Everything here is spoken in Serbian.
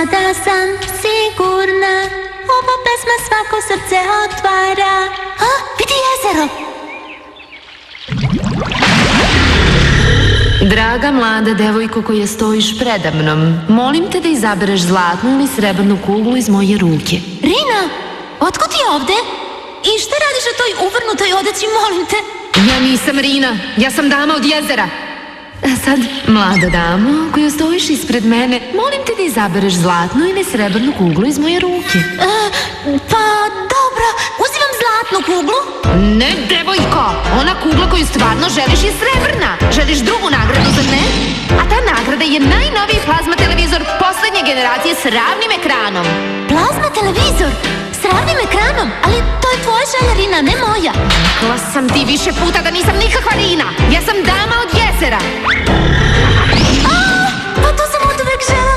Sada sam sigurna, ova pesma svako srce otvara. A, vidi jezero! Draga mlada devojko koja stojiš predamnom, molim te da izabereš zlatnu ili srebrnu kuglu iz moje ruke. Rina, otkud ti ovde? I šta radiš u toj uvrnutoj odeći, molim te? Ja nisam Rina, ja sam dama od jezera. A sad, mlada damo koja stojiš ispred mene, molim te da izabereš zlatnu ili srebrnu kuglu iz moje ruke. Pa dobro, uzimam zlatnu kuglu. Ne, devojko, ona kugla koju stvarno želiš je srebrna. Želiš drugu nagradu za ne? A ta nagrada je najnoviji plazma televizor poslednje generacije s ravnim ekranom. Plazma televizor? S ravnim ekranom? Ali to je tvoja želja, Rina, ne moja. Rekla sam ti više puta da nisam nikakva Rina. Ja sam dama od jezera. Pa to sam od uvek želela.